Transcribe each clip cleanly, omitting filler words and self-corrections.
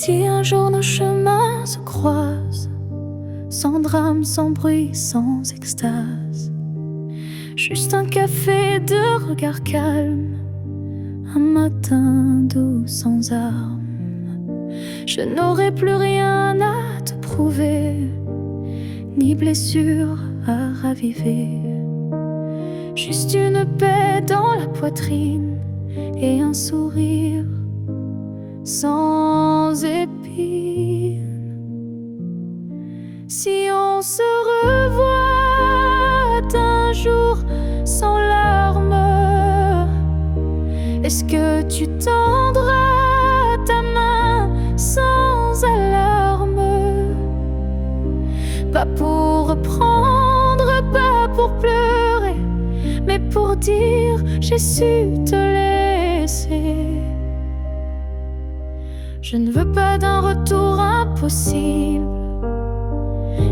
Si un jour nos chemins se croisent, sans drame, sans bruit, sans extase, juste un café de regard calme, un matin doux sans armes, je n'aurai plus rien à te prouver, ni blessure à raviver. Juste une paix dans la poitrine et un sourire sans épines. Si on se revoit un jour sans larmes, est-ce que tu tendras ta main sans alarme? Pas pour reprendre, pas pour pleurer, mais pour dire j'ai su te laisser. Je ne veux pas d'un retour impossible,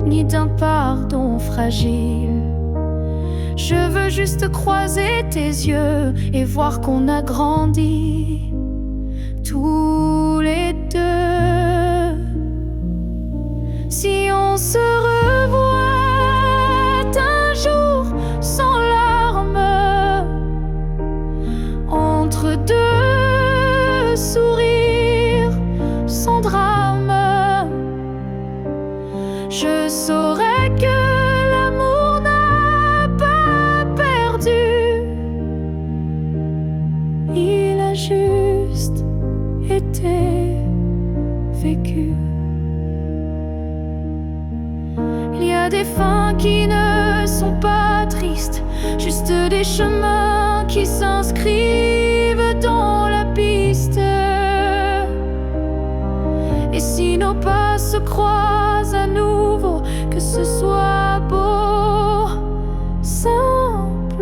ni d'un pardon fragile. Je veux juste croiser tes yeux et voir qu'on a grandi tous les deux. Si on se revoit un jour sans larmes, entre deux sourires sans drame, je saurais que l'amour n'a pas perdu. Il a juste été vécu. Il y a des fins qui ne sont pas tristes, juste des chemins qui s'inscrivent dans la piste. Et si nos pas se croisent à nouveau, que ce soit beau, simplement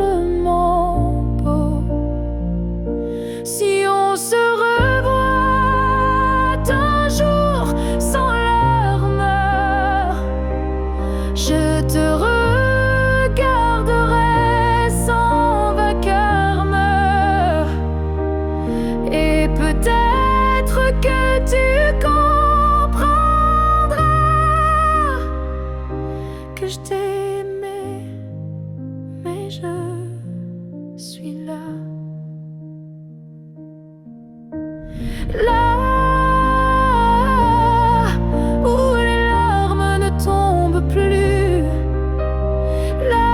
beau. Si on se revoit un jour sans larmes, je te regarderai sans vacarme. Et peut-être que tu comprendras que je t'ai aimé, mais je suis là. Là où les larmes ne tombent plus, là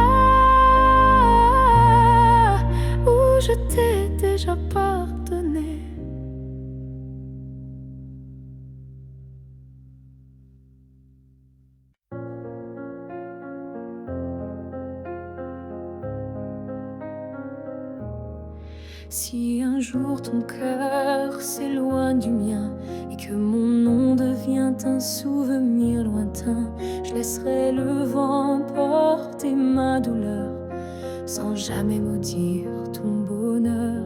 où je t'ai déjà pardonné. Si un jour ton cœur s'éloigne du mien et que mon nom devient un souvenir lointain, je laisserai le vent porter ma douleur sans jamais maudire ton bonheur.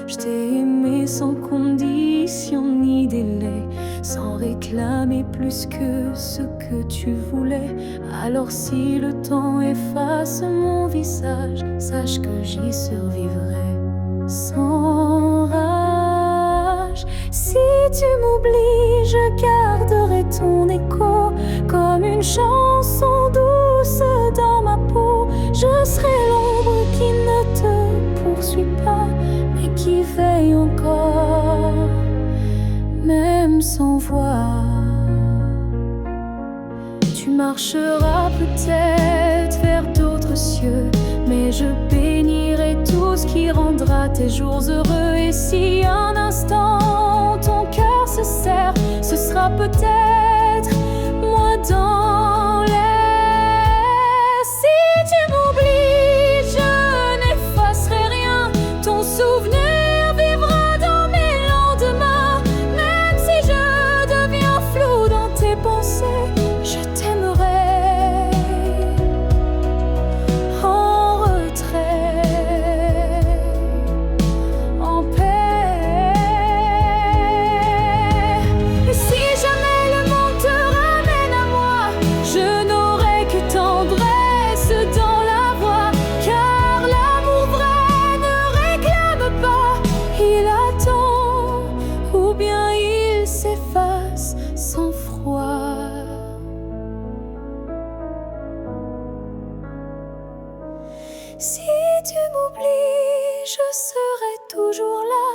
Je t'ai aimé sans condition ni délai, sans réclamer plus que ce que tu voulais. Alors si le temps efface mon visage, sache que j'y survivrai sans rage. Si tu m'oublies, je garderai ton écho comme une chanson douce dans ma peau. Je serai l'ombre qui ne te poursuit pas, mais qui veille encore, même sans voix. Tu marcheras peut-être vers d'autres cieux, mais je bénirai tout ce qui rendra tes jours heureux. Et si un instant ton cœur se serre, ce sera peut-être moi dans l'air. Si tu m'oublies, je n'effacerai rien. Ton souvenir vivra dans mes lendemains. Même si je deviens flou dans tes pensées, je t'aimerai en retrait, en paix. Et si jamais le monde te ramène à moi, Si tu m'oublies, je serai toujours là,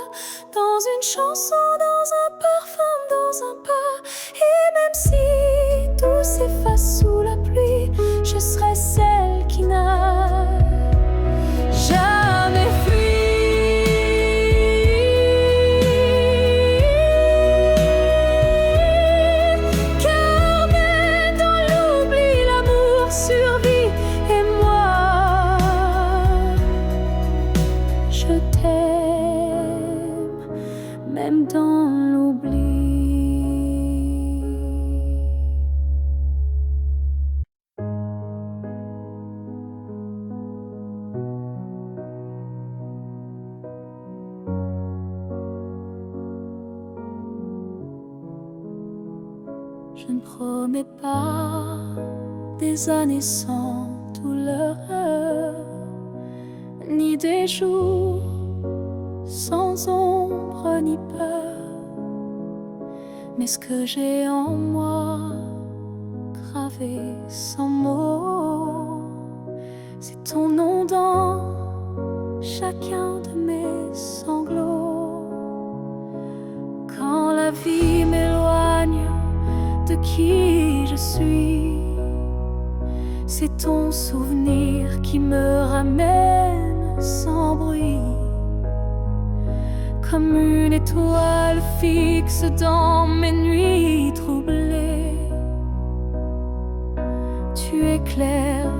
dans une chanson, dans un parfum, dans un pas. Et même si tout s'efface sous la pluie, je serai celle qui n'a jamais fui. Car même dans l'oubli, l'amour survit. Et moi, je t'aime, même dans l'oubli. Je ne promets pas des années sans douleur, ni des jours sans ombre ni peur. Mais ce que j'ai en moi, gravé sans mots, c'est ton nom dans chacun de mes sanglots. Quand la vie m'éloigne de qui je suis, c'est ton souvenir qui me ramène sans bruit. Comme une étoile fixe dans mes nuits troublées, tu éclaires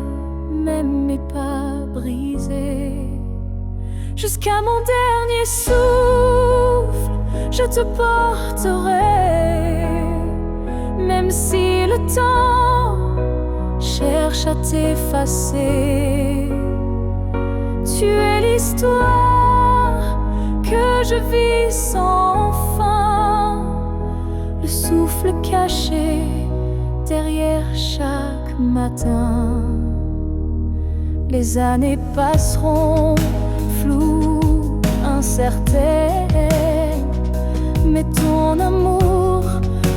même mes pas brisés. Jusqu'à mon dernier souffle, je te porterai, même si le temps cherche à t'effacer. Tu es l'histoire que je vis sans fin, le souffle caché derrière chaque matin. Les années passeront floues, incertaines, mais ton amour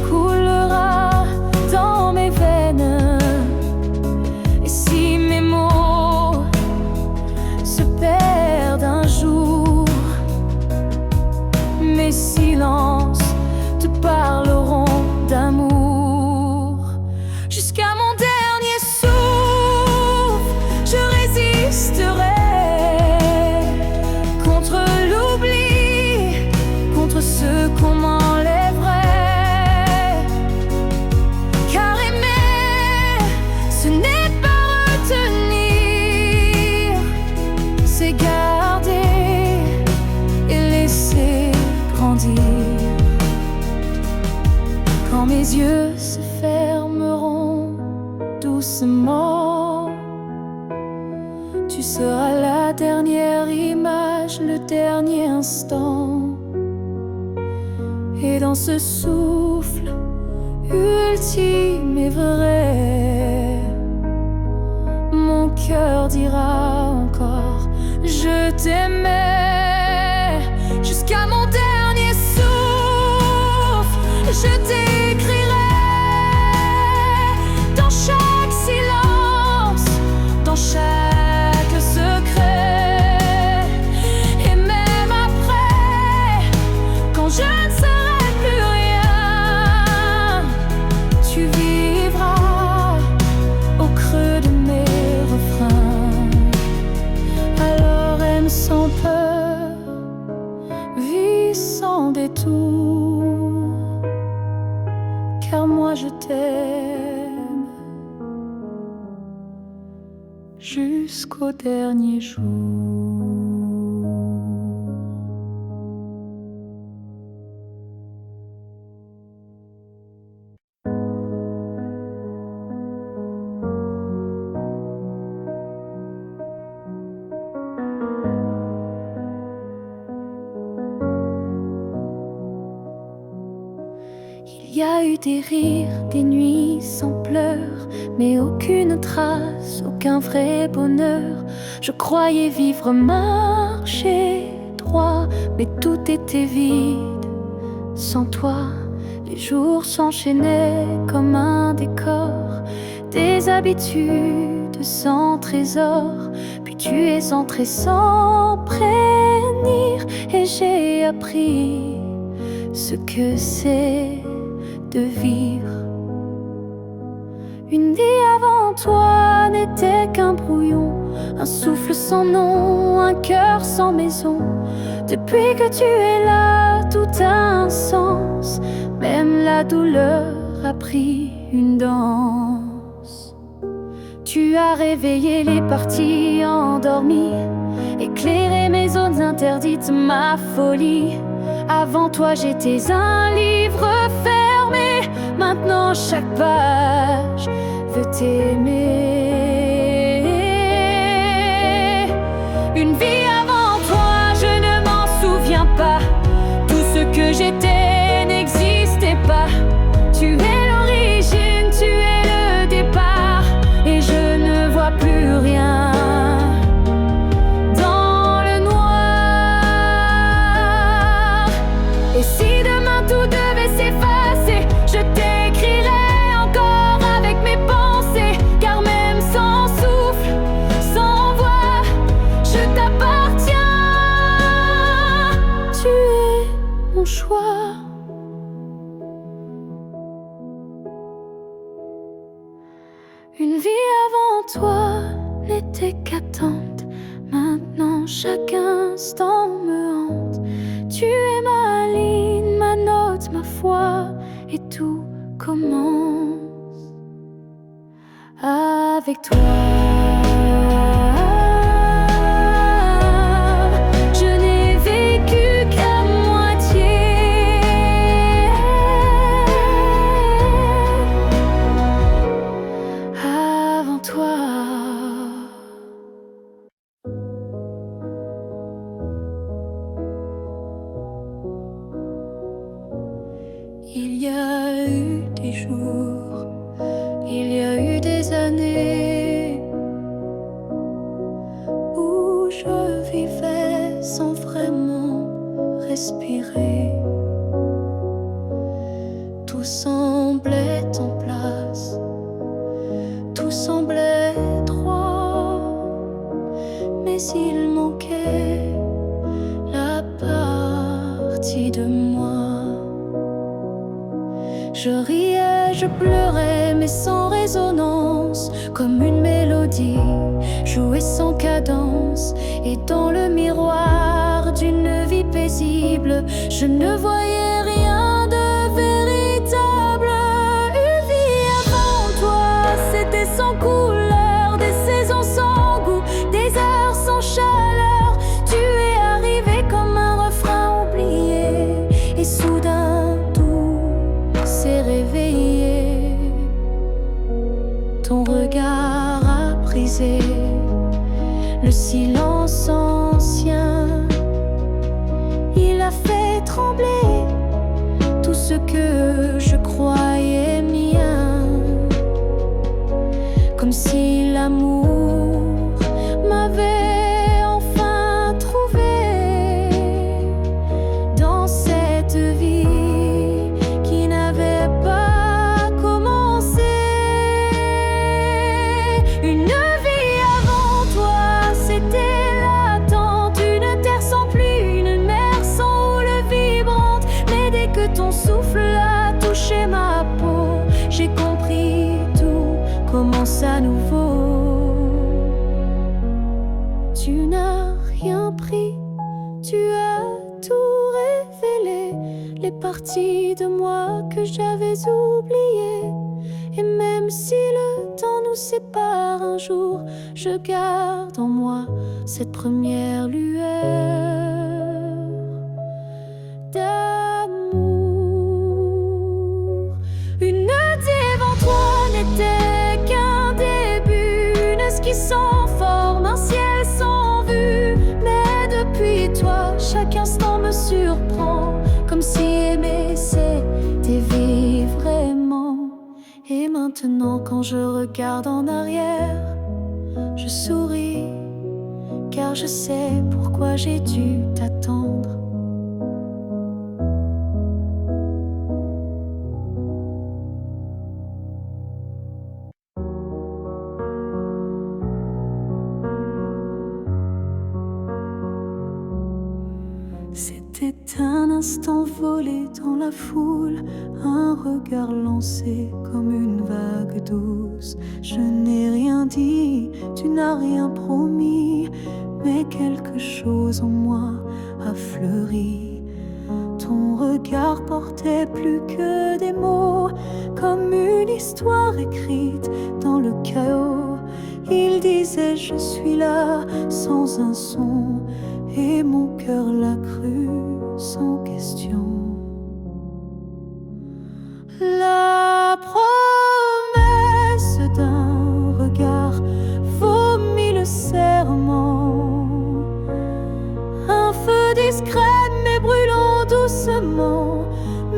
coulera dans mes veines. Et si mes mots se perdent un jour, mes silences te parleront d'amour. Jusqu'à mon dernier souffle, je résisterai contre l'oubli, contre ce qu'on m'enlèverait. Car aimer, ce n'est pas retenir, c'est garder et laisser grandir. Quand mes yeux se fermeront doucement, tu seras la dernière image, le dernier instant. Et dans ce souffle ultime et vrai, mon cœur dira encore je t'aimais. Jusqu'à mon dernier souffle, je t'écrirai dans chaque silence, dans chaque secret. Et même après, quand je ne serai plus rien, tu vivras au creux de mes refrains. Alors aime sans peur, vis sans détour, car moi je t'aime jusqu'au dernier jour. Il y a eu des rires, des nuits sans pleurs, mais aucune trace, aucun vrai bonheur. Je croyais vivre, marcher droit, mais tout était vide sans toi. Les jours s'enchaînaient comme un décor, des habitudes sans trésor. Puis Tu es entré sans prévenir et j'ai appris ce que c'est de vivre. Une vie avant toi n'était qu'un brouillon, un souffle sans nom, un cœur sans maison. Depuis que tu es là, tout a un sens. Même la douleur a pris une danse. Tu as réveillé les parties endormies, éclairé mes zones interdites, ma folie. Avant toi j'étais un livre fermé, maintenant chaque page veut t'aimer. Une vie avant toi, je ne m'en souviens pas. Tout ce que j'étais n'existait pas. Tu es l'origine, tu es le départ, et je ne vois plus rien dans le noir. Et si demain tout devait s'effacer, je t'écrirais encore avec mes pensées, car même sans souffle, sans voix, je t'appartiens. Tu es mon choix. Une vie avant toi n'était qu'attente. Maintenant chaque instant me hante. Tu es ma ligne, ma note, ma foi, et tout commence avec toi. Je n'ai vécu qu'à moitié. Avant toi. Il y a eu des jours, il y a eu des années où je vivais sans vraiment respirer. Tout semblait en place, tout semblait droit, mais il manquait la partie de moi. Je riais, je pleurais, mais sans résonance, comme une mélodie jouée sans cadence. Et dans le miroir d'une vie paisible, je ne voyais rien de véritable. Une vie avant toi, c'était sans couleur, des saisons sans goût, des heures sans chaleur. Tu es arrivé comme un refrain oublié, et soudain s'est réveillé. Ton regard a brisé le silence ancien. Il a fait trembler tout ce que je croyais mien. Comme si l'amour m'avait enfin trouvé dans cette vie qui n'avait pas commencé. Une vie avant toi, c'était l'attente, une terre sans pluie, une mer sans houle vibrante. Mais dès que ton souffle a touché ma peau, j'ai compris, tout commence à nouveau. Tu n'as rien pris, tu as tout révélé, les parties de moi que j'avais oubliées. Et même si le temps nous sépare un jour, je garde en moi cette première lueur d'amour. Une vie avant toi n'était qu'un début, une esquisse sans forme, un ciel sans vue. Mais depuis toi, chaque instant me surprend, comme si aimer c'était vivre vraiment. Et maintenant quand je regarde en arrière, je souris, car je sais pourquoi j'ai dû t'attendre. C'était un instant volé dans la foule, un regard lancé comme une vague douce. Je n'ai rien dit, tu n'as rien promis, mais quelque chose en moi a fleuri. Ton regard portait plus que des mots, comme une histoire écrite dans le chaos. Il disait je suis là sans un son, et mon cœur l'a cru sans question. La promesse d'un regard vomit le serment, un feu discret mais brûlant doucement.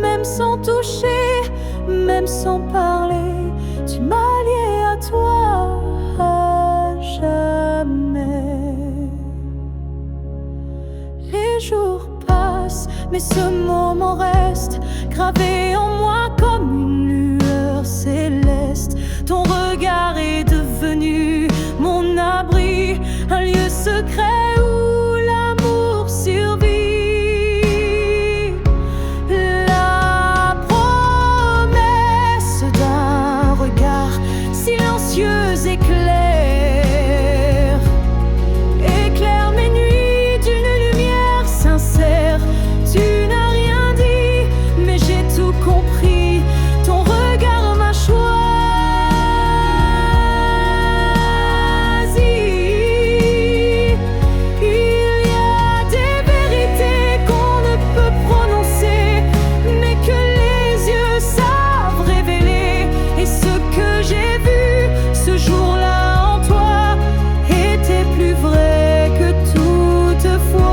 Même sans toucher, même sans parler, tu m'as lié à toi à jamais. Les jours passent, mais ce moment reste gravé en moi comme une lueur céleste. Ton regard est devenu mon abri, un lieu secret où l'amour survit. La promesse d'un regard silencieux éclaire mes nuits d'une lumière sincère. Tu n'as rien dit, mais j'ai tout compris. Ton regard m'a choisi. Il y a des vérités qu'on ne peut prononcer, mais que les yeux savent révéler. Et ce que j'ai vu ce jour-là en toi était plus vrai que toutefois.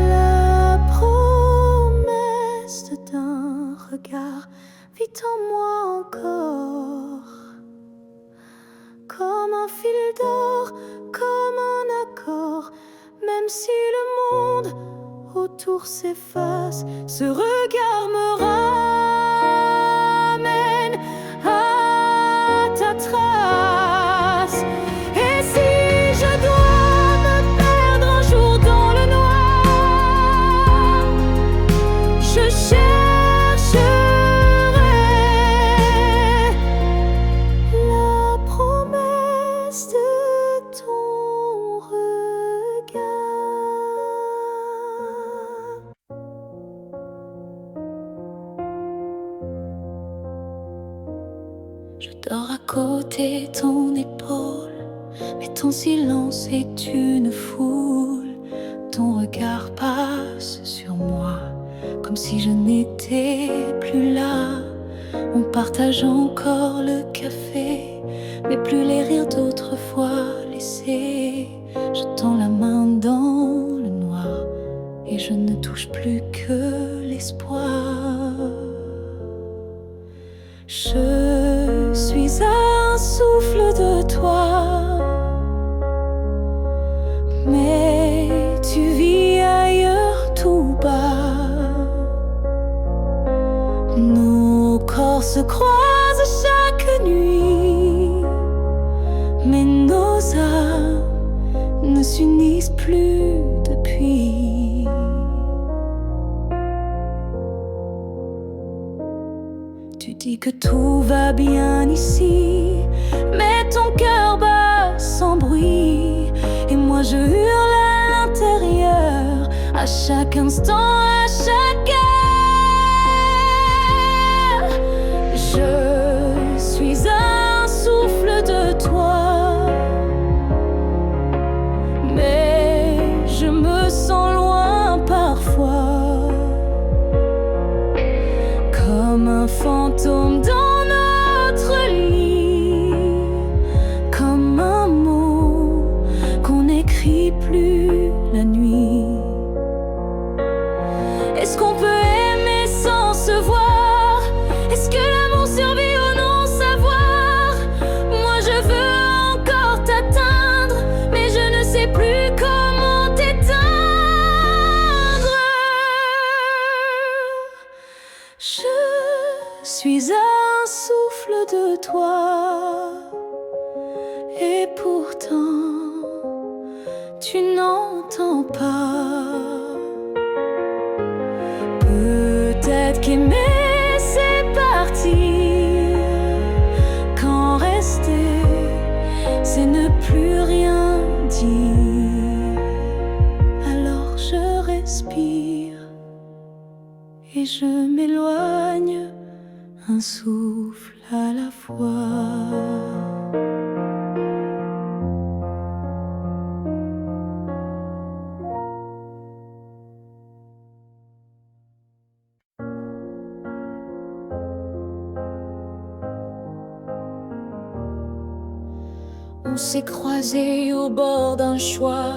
La promesse d'un regard vit en moi encore, comme un fil d'or, comme un accord. Même si le monde autour s'efface, ce regard me ramène à ta trace. Et si je dois me perdre un jour dans le noir, je chercherai la promesse de ton regard. Je dors à côté de ton épaule, mais ton silence est une foule. Ton regard passe sur moi, comme si je n'étais plus là. On partage encore le café, mais plus les rires d'autrefois laissés. Je tends la main dans le noir et je ne touche plus que l'espoir. Je suis un souffle de toi, mais tu vis ailleurs tout bas. Nos corps se croisent chaque nuit, mais nos âmes ne s'unissent plus depuis. Tu dis que tout va bien ici, mais ton cœur bat sans bruit. Et moi je hurle à l'intérieur, à chaque instant, à chaque heure. Je suis un souffle de toi, mais je me sens loin parfois, comme un fantôme dans notre lit, comme un mot qu'on n'écrit plus la nuit. Est-ce qu'on peut aimer sans se voir? Est-ce que l'amour survit au non-savoir? Moi je veux encore t'atteindre, mais je ne sais plus comment t'éteindre. Je suis un souffle de toi, Et pourtant, tu n'entends pas. Peut-être qu'aimer c'est partir, quand rester c'est ne plus rien dire. Alors je respire et je m'éloigne, un souffle à la fois. On s'est croisés au bord d'un choix,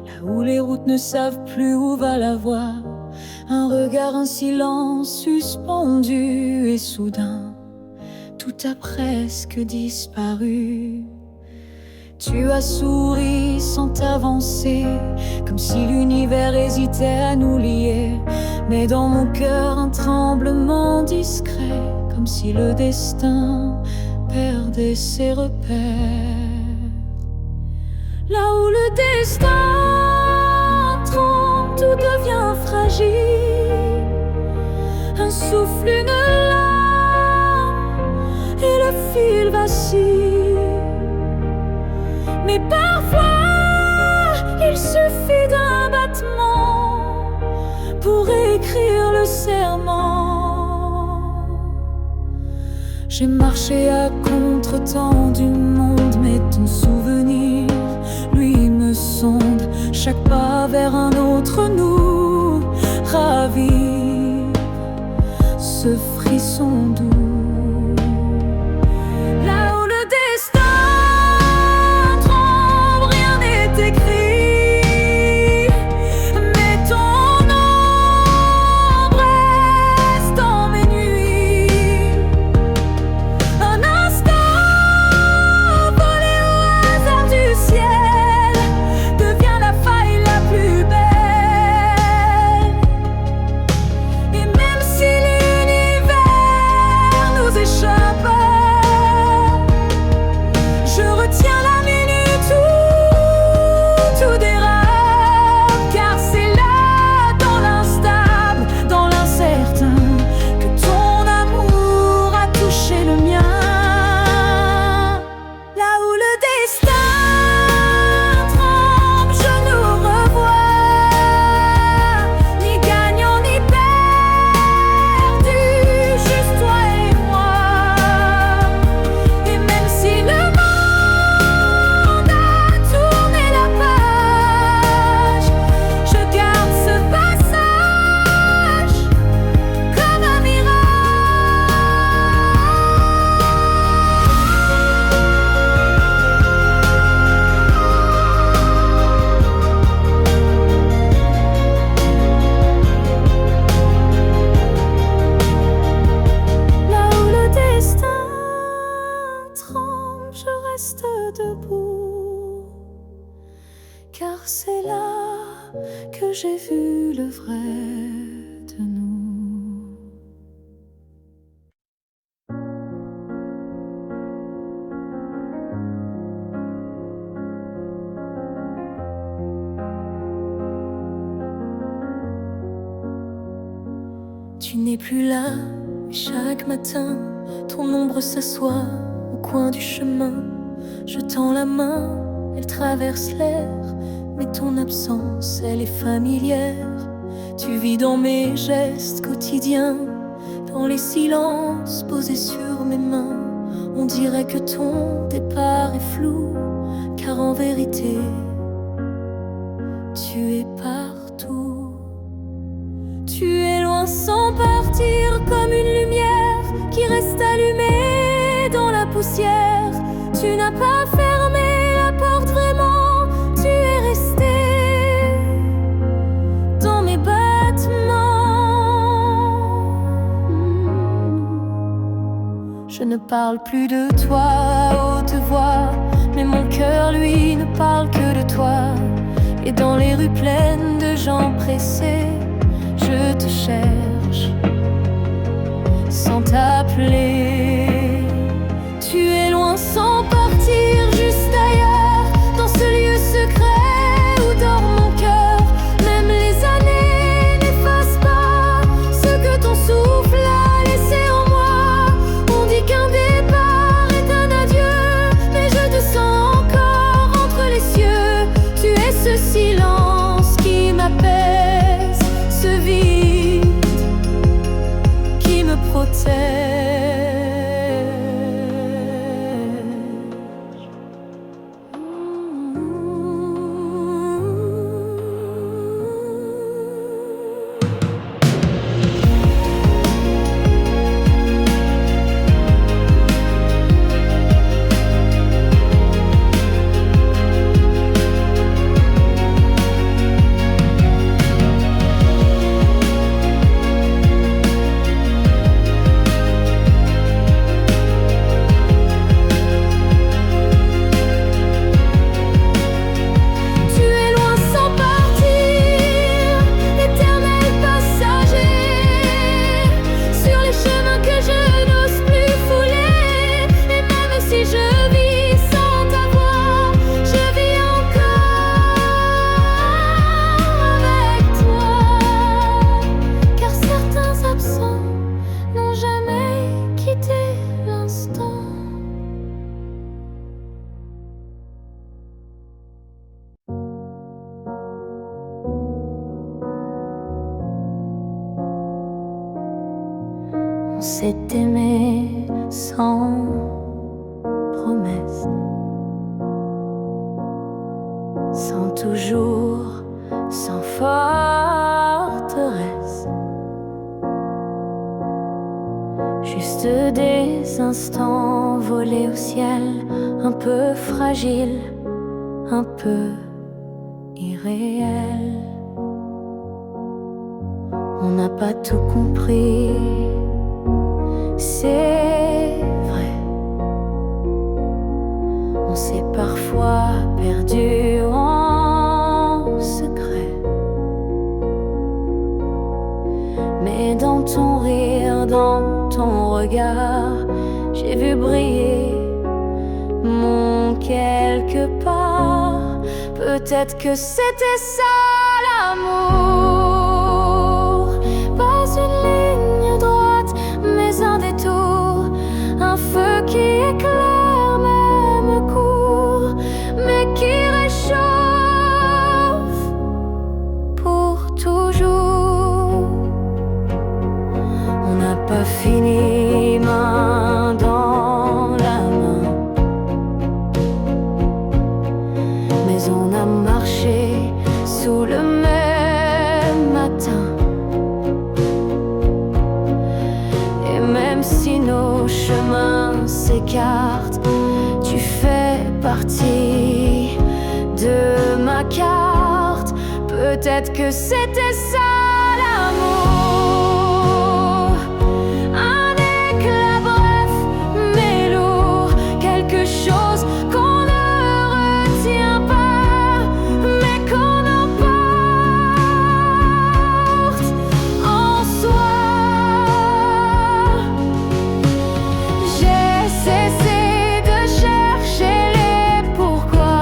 là où les routes ne savent plus où va la voie. Un regard, un silence suspendu, et soudain, tout a presque disparu. Tu as souri sans t'avancer, comme si l'univers hésitait à nous lier. Mais dans mon cœur, un tremblement discret, comme si le destin perdait ses repères. Là où le destin tremble, tout devient fragile. Un souffle, une larme, et le fil vacille. Mais parfois, il suffit d'un battement pour écrire le serment. J'ai marché à contre-temps du monde, mais ton souvenir, lui, me sonde. Chaque pas vers un autre nous ravive ce frisson doux. Là où le destin tremble, rien n'est écrit, mais ton ombre reste dans mes nuits. Un instant volé au hasard du ciel devient la faille la plus belle. Et même si l'univers nous échappe, je retiens la minute où tout dérape. Car c'est là, dans l'instable, dans l'incertain, que ton amour a touché le mien. Là où le destin tremble, je nous revois, ni gagnant ni perdu, juste toi et moi. Et même si le monde a tourné la page, je garde ce passage comme un Là où le destin tremble, je reste debout, car c'est là que j'ai vu le vrai de nous. Tu n'es plus là, mais chaque matin, ton ombre s'assoit au coin du chemin. Je tends la main, elle traverse l'air, mais ton absence, elle est familière. Tu vis dans mes gestes quotidiens, dans les silences posés sur mes mains. On dirait que ton départ est flou, car en vérité, tu es partout. Tu es loin sans partir, comme une lumière qui reste allumée dans la poussière. Tu n'as pas fermé la porte vraiment, tu es resté dans mes battements. Je ne parle plus de toi à haute voix, mais mon cœur, lui, ne parle que de toi. Et dans les rues pleines de gens pressés, je te cherche sans t'appeler. Tu es loin sans partir, juste ailleurs. s'est aimé sans promesse, sans toujours, sans forteresse. Juste des instants volés au ciel, un peu fragiles, un peu irréels. On n'a pas tout compris, c'est vrai. On s'est parfois perdu en secret. Mais dans ton rire, dans ton regard, j'ai vu briller mon quelque part. Peut-être que c'était ça l'amour. Pas une ligne droite, mais un détour. Un feu qui éclaire, même court, mais qui réchauffe pour toujours. On n'a pas fini main dans la main, mais on a marché sous le même matin. Et même si nos chemins s'écartent, tu fais partie de ma carte. Peut-être que c'était ça l'amour. Un éclat bref mais lourd, quelque chose qu'on ne retient pas, mais qu'on emporte en soi. J'ai cessé de chercher les pourquoi,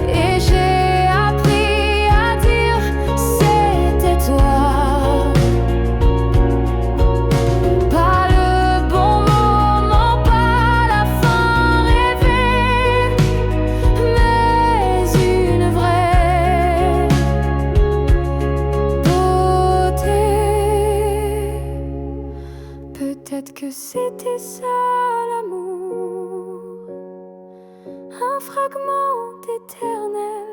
et j'ai appris à dire c'était toi. Pas le bon moment, pas la fin rêvée, mais une vraie beauté. Peut-être que c'était ça l'amour. Un fragment éternel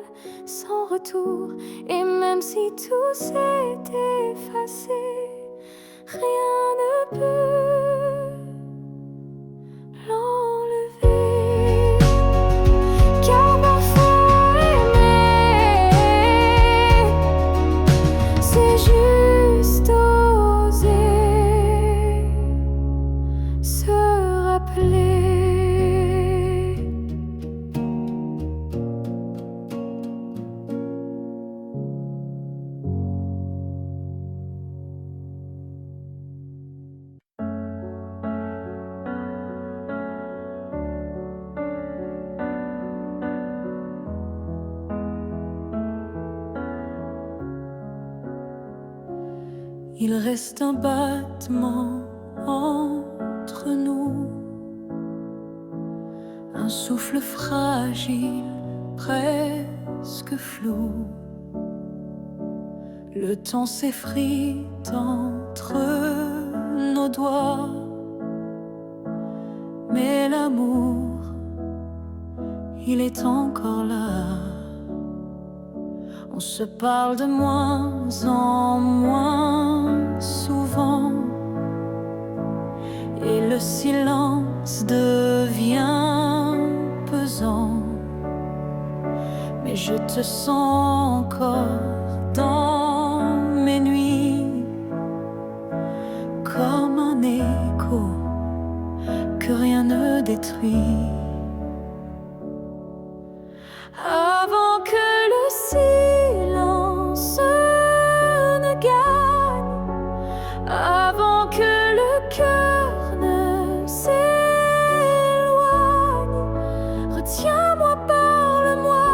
sans retour. Et même si tout s'est effacé, rien ne peut l'enlever. Car parfois aimer, c'est juste oser se rappeler. Il reste un battement entre nous, un souffle fragile, presque flou. Le temps s'effrite entre nos doigts, mais l'amour, il est encore là. On se parle de moins en moins souvent, et le silence devient pesant. Mais je te sens encore dans mes nuits, comme un écho que rien ne détruit. Avant que le silence ne gagne, avant que le cœur ne s'éloigne, retiens-moi, parle-moi,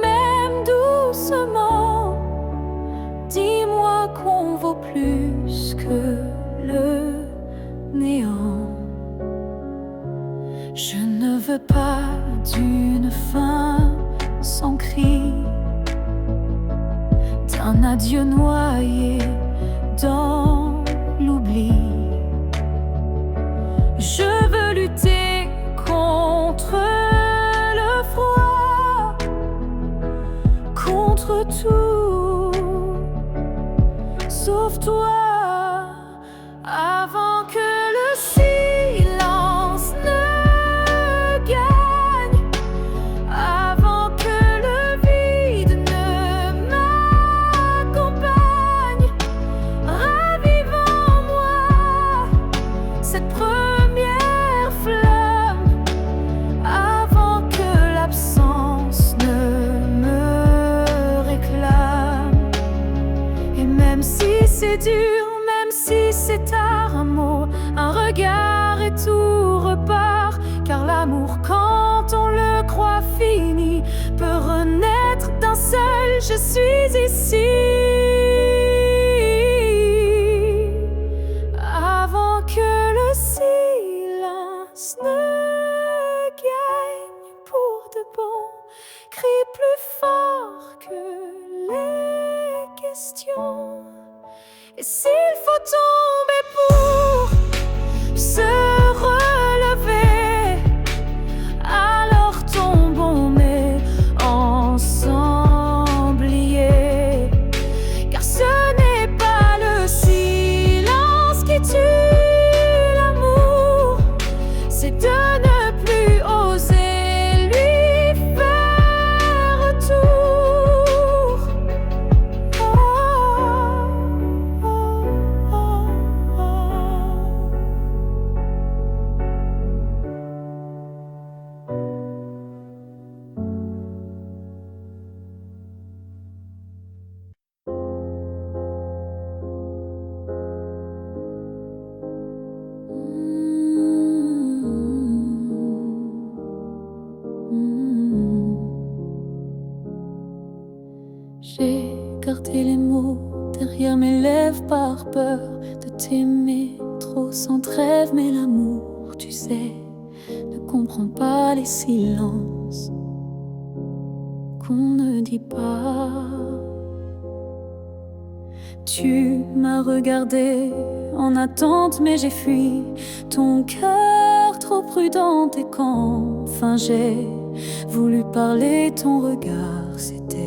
même doucement. Dis-moi qu'on vaut plus que le néant. Je ne veux pas d'une fin sans cri, d'un adieu noyé dans l'oubli. Je veux lutter contre le froid, contre tout, sauf toi, avant que le silence ne gagne, avant que le vide ne m'accompagne. Ravive en moi cette première flamme, avant que l'absence ne me réclame. Et même si c'est dur, même si c'est tard, un mot, un regard et tout repart. Car l'amour, quand on le croit fini, peut renaître d'un seul je suis ici. Avant que le silence ne gagne pour de bon, crie plus fort que les questions. Et s'il faut tomber pour se relever, alors tombons, mais ensemble liés. Car ce n'est pas le silence qui tue l'amour, c'est de ne plus oser lui faire retour. J'ai gardé les mots derrière mes lèvres par peur de t'aimer trop sans trêve. Mais l'amour, tu sais, ne comprend pas les silences qu'on ne dit pas. Tu m'as regardé en attente, mais j'ai fui ton cœur trop prudent. Et quand enfin j'ai voulu parler, ton regard s'était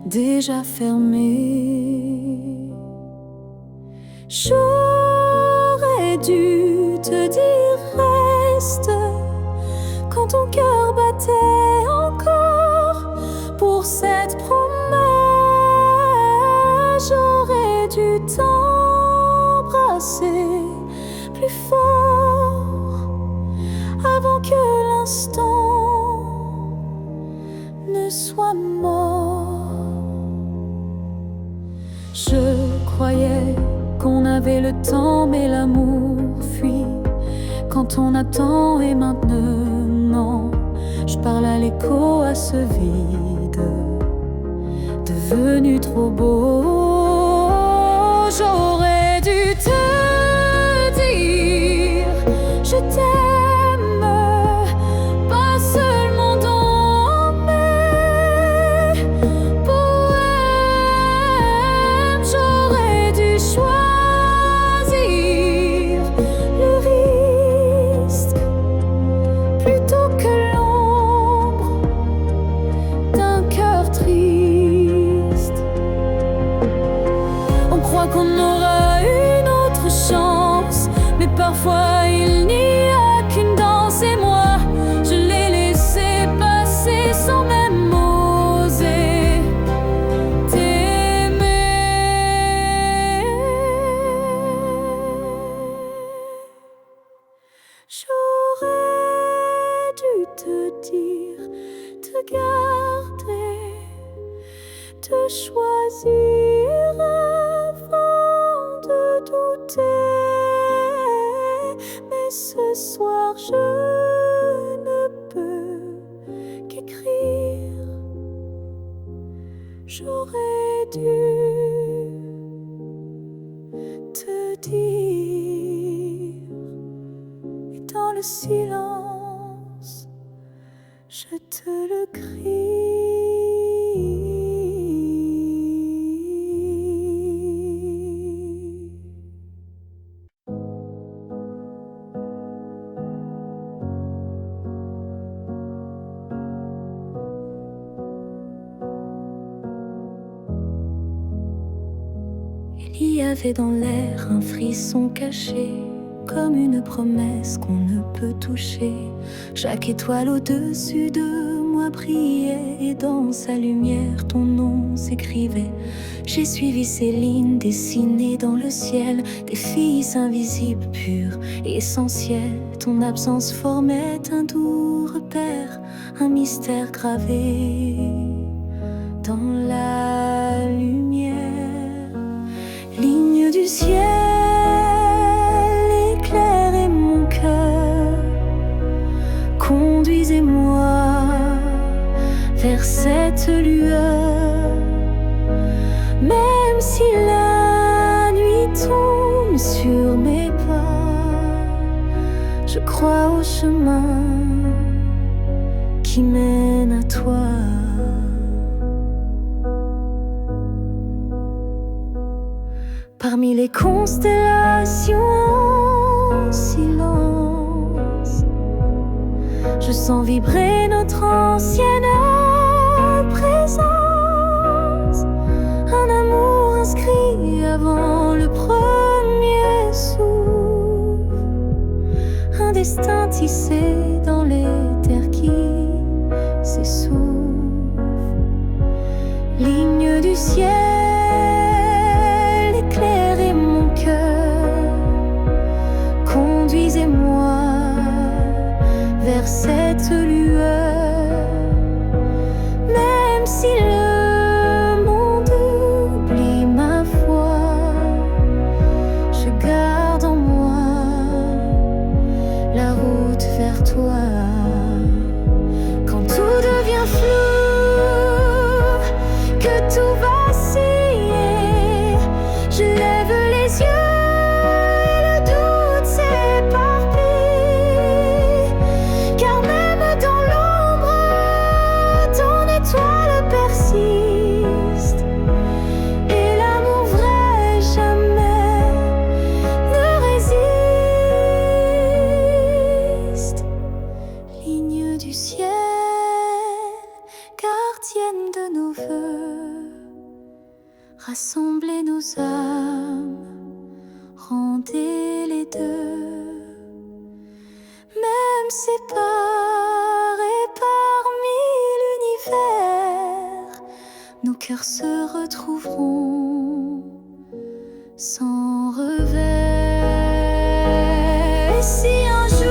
déjà fermé. J'aurais dû te dire reste quand ton cœur battait encore pour cette promesse. J'aurais dû t'embrasser plus fort avant que l'instant ne soit mort. Je croyais qu'on avait le temps, mais l'amour fuit quand on attend. Et maintenant, je parle à l'écho, à ce vide devenu trop beau. J'aurais dû te dire je t'aime, pas seulement dans mes poèmes. J'aurais dû choisir le risque plutôt que l'ombre d'un cœur triste. On croit qu'on aura une autre chance, mais parfois il n'y a qu'une danse. Et moi, je l'ai laissé passer sans même oser t'aimer. J'aurais dû te dire, te garder, te choisir avant de douter. Mais ce soir je ne peux qu'écrire. J'aurais dû te dire, et dans le silence je te le crie. avait dans l'air un frisson caché, comme une promesse qu'on ne peut toucher. Chaque étoile au-dessus de moi brillait, et dans sa lumière ton nom s'écrivait. J'ai suivi ces lignes dessinées dans le ciel, des filles invisibles, pures et essentielles. Ton absence formait un doux repère, un mystère gravé dans la lumière. Ligne du ciel, éclairez mon cœur, conduisez-moi vers cette lueur. Même si la nuit tombe sur mes pas, je crois au chemin qui mène à toi. Parmi les constellations en silence, je sens vibrer notre ancienne présence. Un amour inscrit avant le premier souffle, un destin tissé dans les terres qui s'essoufflent. Ligne du ciel, éclairez mon cœur, conduisez-moi vers cette lueur. Même si le monde oublie ma foi, je garde en moi la route vers toi. Quand tout devient flou, que tout vacille, je lève les yeux et le doute s'éparpille. Car même dans l'ombre, ton étoile persiste, et l'amour vrai jamais ne résiste. Ligne du ciel, gardienne de nos vœux, rassemblez nos âmes, rendez les deux. Même séparés parmi l'univers, nos cœurs se retrouveront sans revers. Et si un jour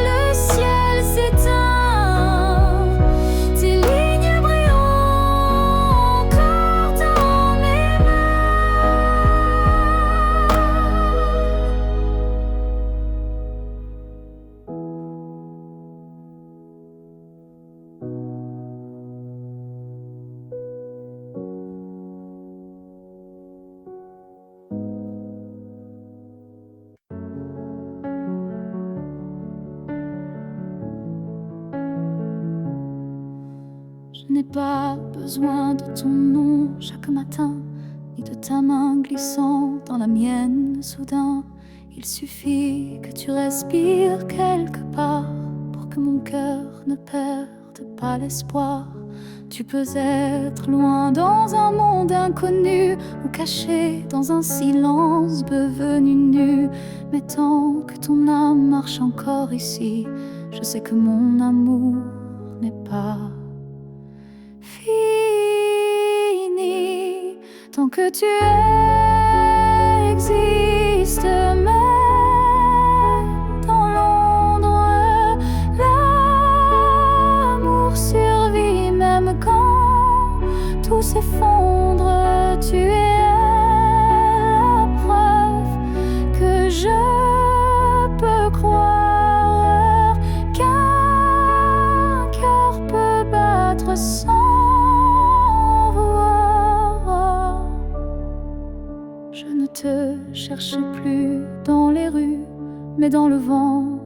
le ciel s'éteint, tes lignes brilleront encore dans mes Je n'ai pas besoin de ton nom chaque matin, ni de ta main glissant dans la mienne soudain. Il suffit que tu respires quelque part pour que mon cœur ne perde pas l'espoir. Tu peux être loin dans un monde inconnu, ou caché dans un silence devenu nu. Mais tant que ton âme marche encore ici, je sais que mon amour n'est pas fini. Tant que tu existes, même dans l'ombre, l'amour survit. Même quand tout s'effondre, tu es la preuve que je peux croire qu'un cœur peut battre sans voir. Je ne te cherche plus dans les rues, mais dans le vent,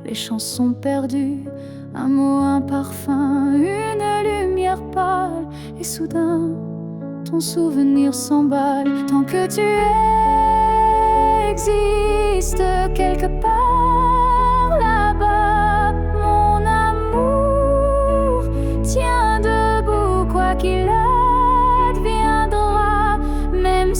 les chansons perdues. Un mot, un parfum, une lumière pâle, et soudain, ton souvenir s'emballe. Tant que tu existes quelque part là-bas, mon amour tient debout, quoi qu'il adviendra. Même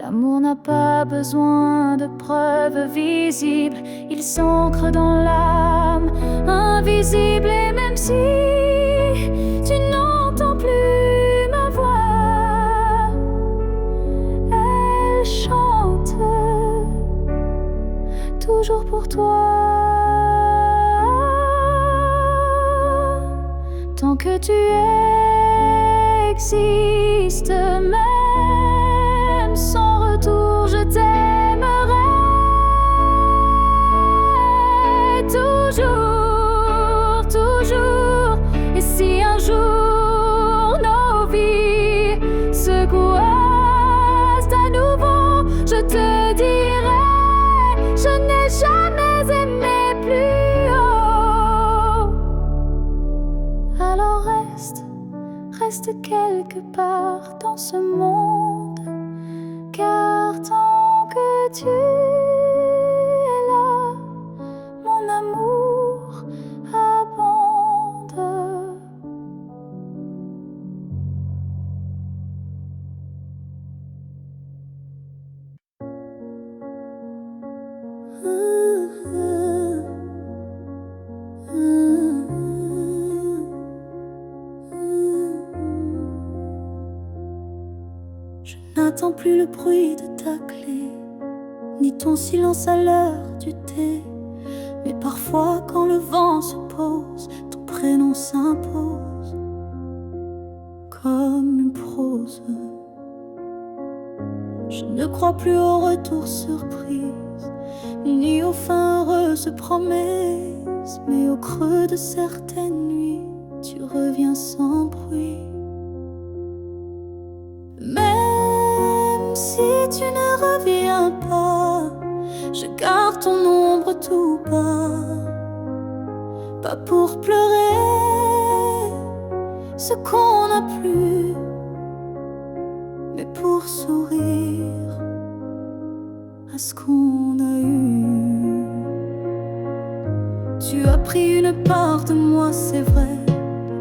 L'amour n'a pas besoin de preuves visibles, il s'ancre dans l'âme, invisible. Et même si tu n'entends plus ma voix, elle chante toujours pour toi. Tant que tu existes, même sans retour, je t'aimerai toujours, toujours. Et si un jour nos vies se coincent à nouveau, je te dirai, je n'ai jamais aimé plus haut. Alors reste quelque part dans ce monde, car tant que tu es là, mon amour abonde. Je n'attends plus le bruit de ta clé, ni ton silence à l'heure du thé. Mais parfois quand le vent se pose, ton prénom s'impose comme une prose. Je ne crois plus au retour surprise, ni aux fins heureuses promesses. Mais au creux de certaines nuits, tu reviens sans bruit. Même si tu ne reviens pas, je garde ton ombre tout bas. Pas pour pleurer ce qu'on n'a plus, mais pour sourire à ce qu'on a eu. Tu as pris une part de moi, c'est vrai,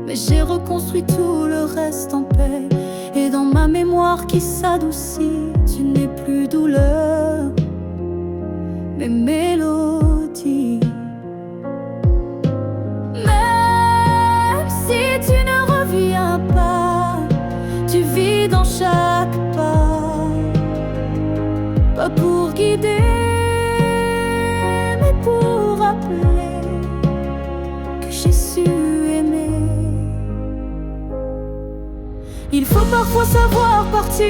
mais j'ai reconstruit tout le reste en paix. Et dans ma mémoire qui s'adoucit, tu n'es plus douleur, mais mélodie. Même si tu ne reviens pas, tu vis dans chaque pas. Pas pour guider, mais pour rappeler que j'ai su aimer. Il faut parfois savoir partir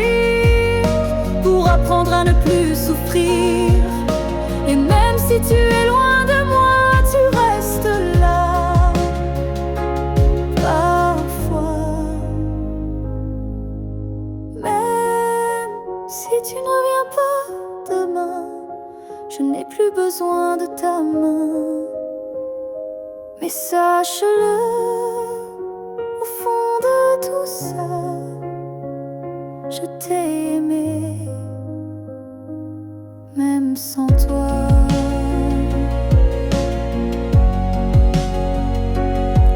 pour apprendre à ne plus souffrir. Et même si tu es loin de moi, tu restes là. Parfois, même si tu ne reviens pas demain, je n'ai plus besoin de ta main. Mais sache-le, au fond de tout ça, je t'ai aimé, même sans toi.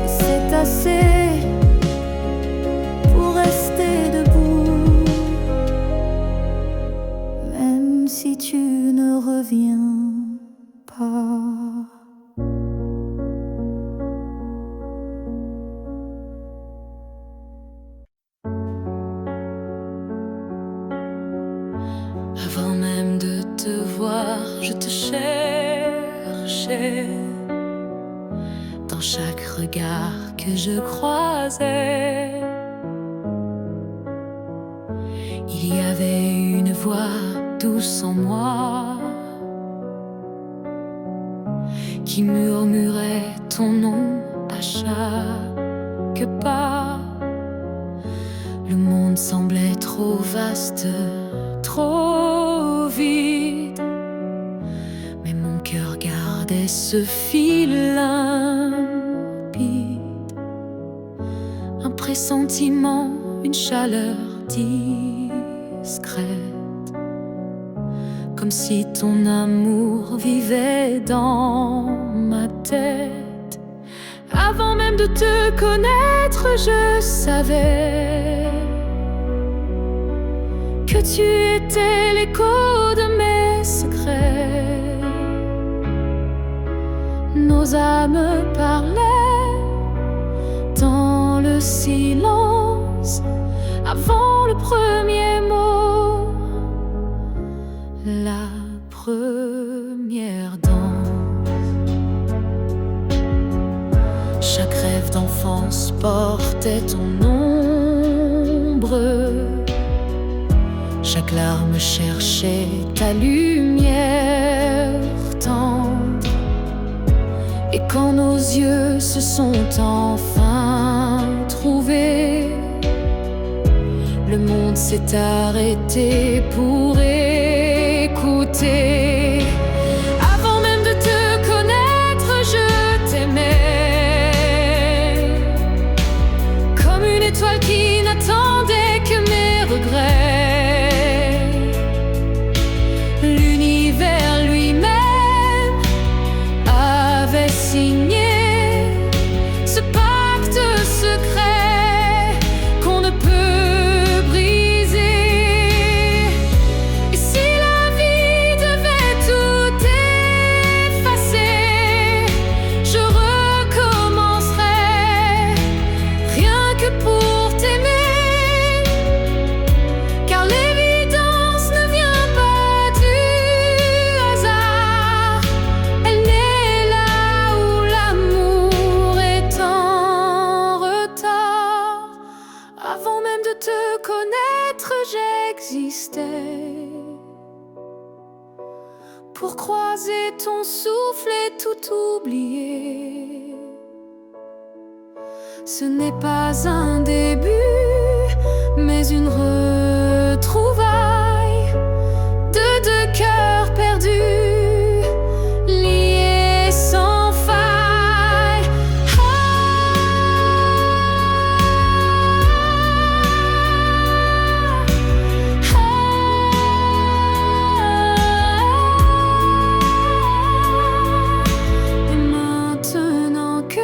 Et c'est assez pour rester debout, même si tu ne reviens pas. Avant même de te voir, je te cherchais. Dans chaque regard que je croisais, il y avait une voix douce en moi qui murmurait ton nom à chaque pas. Le monde semblait trop vaste, trop vide, mais mon cœur gardait ce fil limpide. Un pressentiment, une chaleur discrète, comme si ton amour vivait dans ma tête. Avant même de te connaître, je savais que tu étais l'écho de mes secrets. Nos âmes parlaient dans le silence avant le premier mot, la première danse. Chaque rêve d'enfance portait ton ombre. Chaque larme cherchait ta lumière tendre. Et quand nos yeux se sont enfin trouvés, le monde s'est arrêté pour écouter. Avant même de te connaître, je t'aimais, comme une étoile qui n'attendait que mes regrets. L'univers lui-même avait signé ce pacte secret qu'on ne peut briser. Et si la vie devait tout effacer, je recommencerais rien que pour t'aimer, car l'évidence ne vient pas du hasard. Elle naît là où l'amour est en retard. Avant même de te connaître, j'existais pour croiser ton souffle et tout oublier. Ce n'est pas un début, mais une retrouvaille de deux cœurs perdus, liés sans faille. Et maintenant que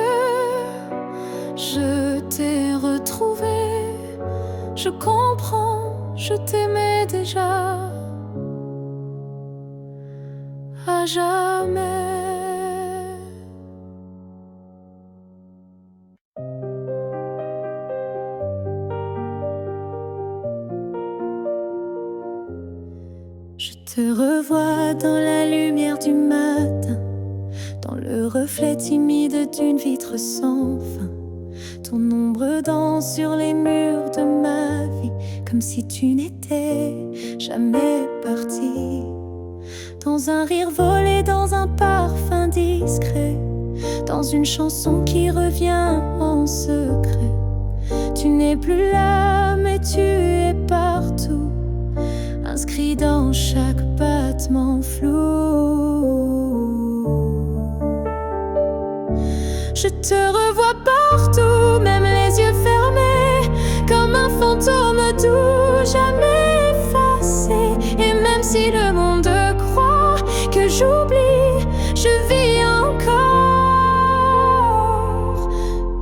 je t'ai retrouvé, je comprends, je t'aimais déjà à jamais. Je te revois dans la lumière du matin, dans le reflet timide d'une vitre sans fin. Ton ombre danse sur les murs de ma vie, comme si tu n'étais jamais parti. Dans un rire volé, dans un parfum discret, dans une chanson qui revient en secret. Tu n'es plus là, mais tu es partout, inscrit dans chaque battement flou. Je te revois partout, même les yeux fermés, comme un fantôme doux, jamais effacé. Et même si le monde croit que j'oublie, je vis encore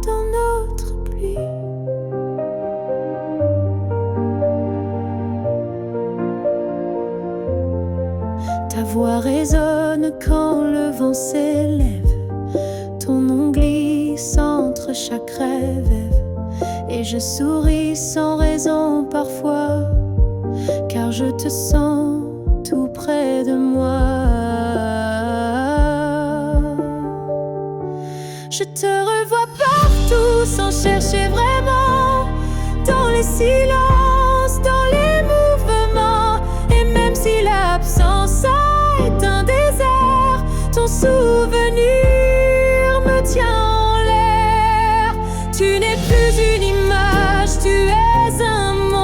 dans notre pluie. Ta voix résonne quand le vent s'élève, ton nom glisse entre chaque rêve, et je souris sans raison parfois, car je te sens tout près de moi. Je te revois partout sans chercher vraiment, dans les silences